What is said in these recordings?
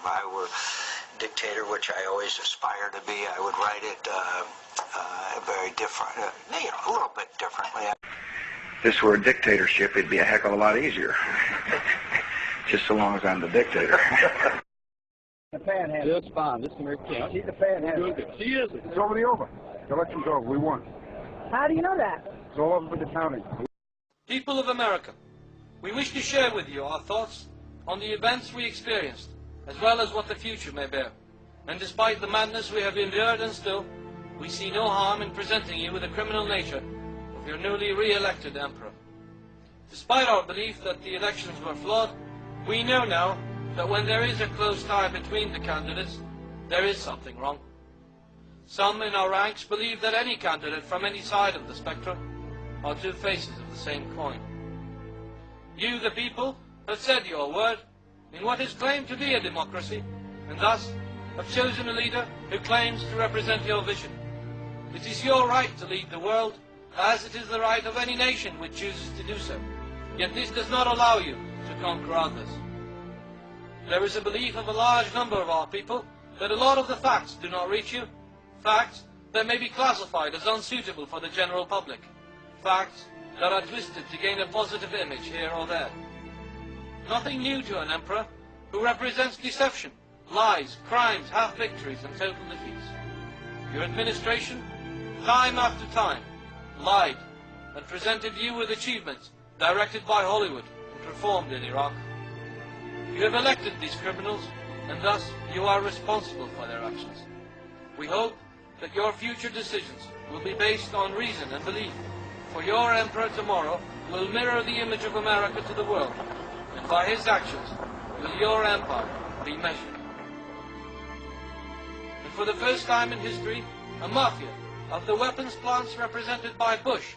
If I were dictator, which I always aspire to be, I would write it very different, a little bit differently. If this were a dictatorship, it'd be a heck of a lot easier. Just so long as I'm the dictator. The panhandle. That's fine. This is Mary King. She's the panhandle. She is. It's already over. The election's over. We won. How do you know that? It's all over with the counting. People of America, we wish to share with you our thoughts on the events we experienced, as well as what the future may bear. And despite the madness we have endured and still, we see no harm in presenting you with the criminal nature of your newly re-elected emperor. Despite our belief that the elections were flawed, we know now that when there is a close tie between the candidates, there is something wrong. Some in our ranks believe that any candidate from any side of the spectrum are two faces of the same coin. You, the people, have said your word in what is claimed to be a democracy, and thus have chosen a leader who claims to represent your vision. It is your right to lead the world, as it is the right of any nation which chooses to do so. Yet this does not allow you to conquer others. There is a belief of a large number of our people that a lot of the facts do not reach you, facts that may be classified as unsuitable for the general public, facts that are twisted to gain a positive image here or there. Nothing new to an emperor who represents deception, lies, crimes, half-victories and total defeats. Your administration, time after time, lied and presented you with achievements directed by Hollywood and performed in Iraq. You have elected these criminals, and thus you are responsible for their actions. We hope that your future decisions will be based on reason and belief, for your emperor tomorrow will mirror the image of America to the world, and by his actions will your empire be measured. And for the first time in history, a mafia of the weapons plants represented by Bush,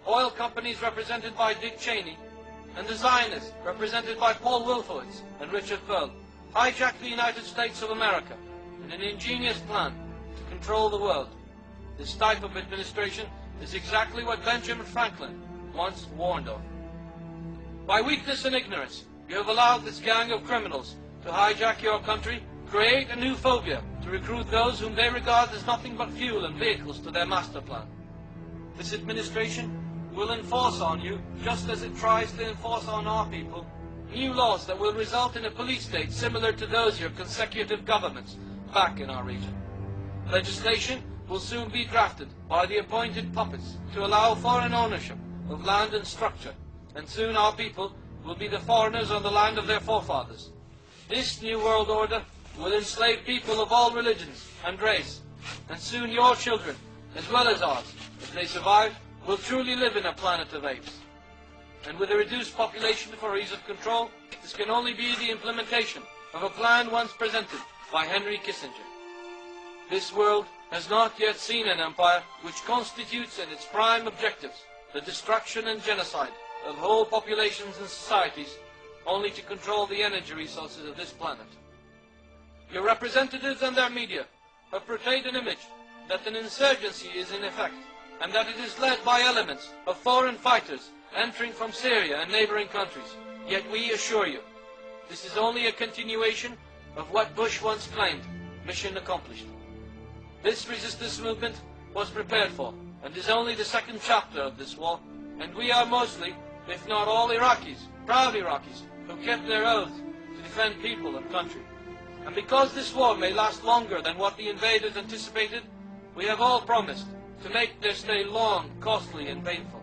oil companies represented by Dick Cheney, and the Zionists represented by Paul Wolfowitz and Richard Perle hijacked the United States of America in an ingenious plan to control the world. This type of administration is exactly what Benjamin Franklin once warned of. By weakness and ignorance, you have allowed this gang of criminals to hijack your country, create a new phobia to recruit those whom they regard as nothing but fuel and vehicles to their master plan. This administration will enforce on you, just as it tries to enforce on our people, new laws that will result in a police state similar to those of your consecutive governments back in our region. Legislation will soon be drafted by the appointed puppets to allow foreign ownership of land and structure, and soon our people will be the foreigners on the land of their forefathers. This new world order will enslave people of all religions and race, and soon your children, as well as ours, if they survive, will truly live in a planet of apes. And with a reduced population for ease of control, this can only be the implementation of a plan once presented by Henry Kissinger. This world has not yet seen an empire which constitutes in its prime objectives the destruction and genocide of whole populations and societies, only to control the energy resources of this planet. Your representatives and their media have portrayed an image that an insurgency is in effect, and that it is led by elements of foreign fighters entering from Syria and neighboring countries. Yet we assure you, this is only a continuation of what Bush once claimed, mission accomplished. This resistance movement was prepared for, and is only the second chapter of this war, and we are mostly, if not all Iraqis, proud Iraqis, who kept their oath to defend people and country. And because this war may last longer than what the invaders anticipated, we have all promised to make their stay long, costly and painful.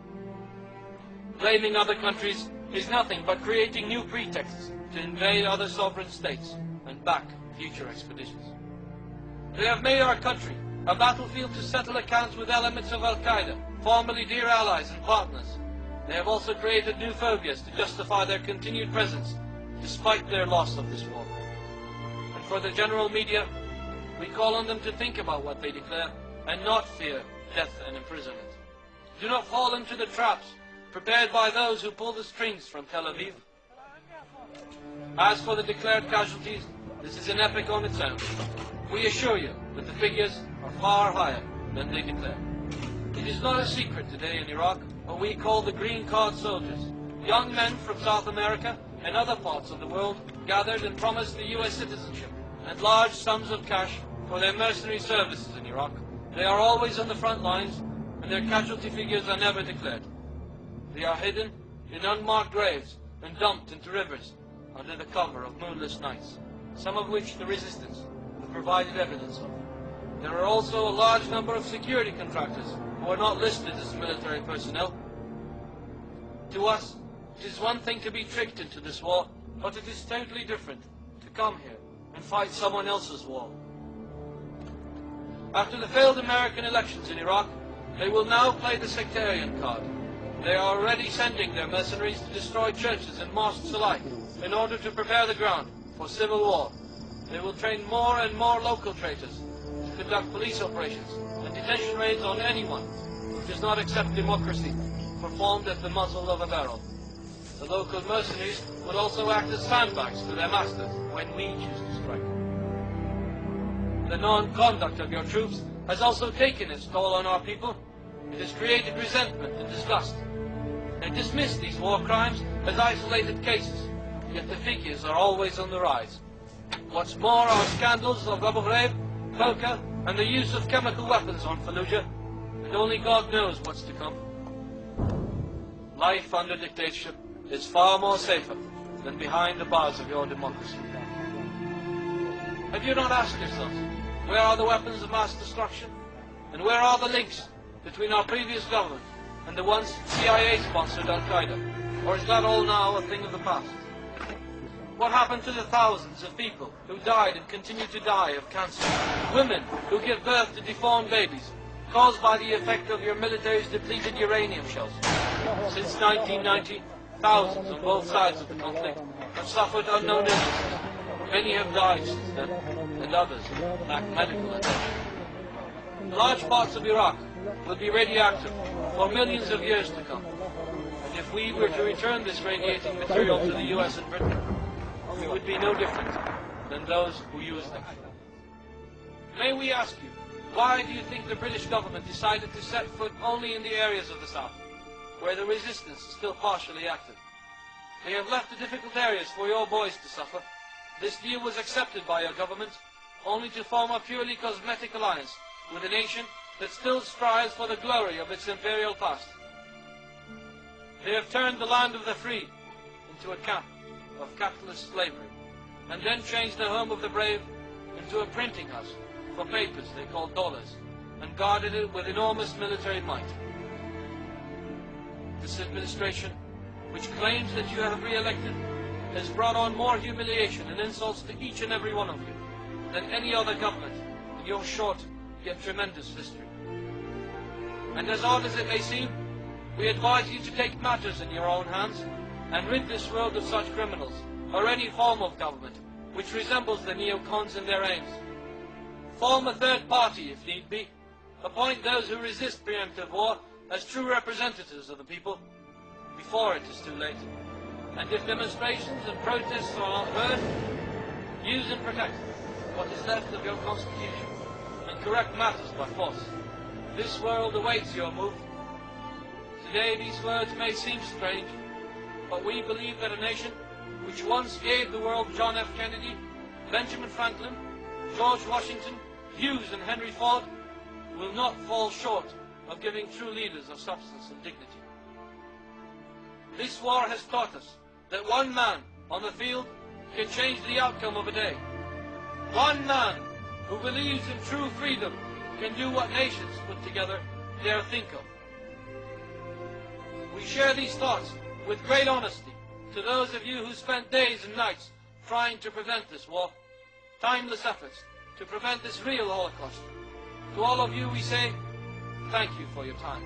Blaming other countries is nothing but creating new pretexts to invade other sovereign states and back future expeditions. They have made our country a battlefield to settle accounts with elements of Al-Qaeda, formerly dear allies and partners. They have also created new phobias to justify their continued presence, despite their loss of this war. And for the general media, we call on them to think about what they declare and not fear death and imprisonment. Do not fall into the traps prepared by those who pull the strings from Tel Aviv. As for the declared casualties, this is an epic on its own. We assure you that the figures are far higher than they declare. It is not a secret today in Iraq what we call the green card soldiers, young men from South America and other parts of the world gathered and promised the U.S. citizenship and large sums of cash for their mercenary services in Iraq. They are always on the front lines, and their casualty figures are never declared. They are hidden in unmarked graves and dumped into rivers under the cover of moonless nights, some of which the resistance have provided evidence of. There are also a large number of security contractors who are not listed as military personnel. To us, it is one thing to be tricked into this war, but it is totally different to come here and fight someone else's war. After the failed American elections in Iraq, they will now play the sectarian card. They are already sending their mercenaries to destroy churches and mosques alike in order to prepare the ground for civil war. They will train more and more local traitors to conduct police operations and detention raids on anyone who does not accept democracy performed at the muzzle of a barrel. The local mercenaries will also act as sandbags for their masters when we choose to strike. The non-conduct of your troops has also taken its toll on our people. It has created resentment and disgust. They dismiss these war crimes as isolated cases, yet the figures are always on the rise. What's more, our scandals of Abu Ghraib, Boka, and the use of chemical weapons on Fallujah, and only God knows what's to come. Life under dictatorship is far more safer than behind the bars of your democracy. Have you not asked yourselves, where are the weapons of mass destruction? And where are the links between our previous government and the once CIA-sponsored Al-Qaeda? Or is that all now a thing of the past? What happened to the thousands of people who died and continue to die of cancer? Women who give birth to deformed babies, caused by the effect of your military's depleted uranium shells. Since 1990, thousands on both sides of the conflict have suffered unknown illnesses. Many have died since then, and others lack medical attention. Large parts of Iraq will be radioactive for millions of years to come. And if we were to return this radiating material to the US and Britain, we would be no different than those who use them. May we ask you, why do you think the British government decided to set foot only in the areas of the south, where the resistance is still partially active? They have left the difficult areas for your boys to suffer. This deal was accepted by your government, only to form a purely cosmetic alliance with a nation that still strives for the glory of its imperial past. They have turned the land of the free into a camp of capitalist slavery, and then changed the home of the brave into a printing house for papers they call dollars, and guarded it with enormous military might. This administration, which claims that you have re-elected, has brought on more humiliation and insults to each and every one of you than any other government in your short yet tremendous history. And as odd as it may seem, we advise you to take matters in your own hands and rid this world of such criminals, or any form of government which resembles the neocons in their aims. Form a third party if need be. Appoint those who resist preemptive war as true representatives of the people before it is too late. And if demonstrations and protests are not heard, use and protect what is left of your constitution and correct matters by force. This world awaits your move. Today these words may seem strange, but we believe that a nation which once gave the world John F. Kennedy, Benjamin Franklin, George Washington, Hughes and Henry Ford will not fall short of giving true leaders of substance and dignity. This war has taught us that one man on the field can change the outcome of a day. One man who believes in true freedom can do what nations put together dare think of. We share these thoughts with great honesty to those of you who spent days and nights trying to prevent this war, timeless efforts to prevent this real Holocaust. To all of you we say, thank you for your time.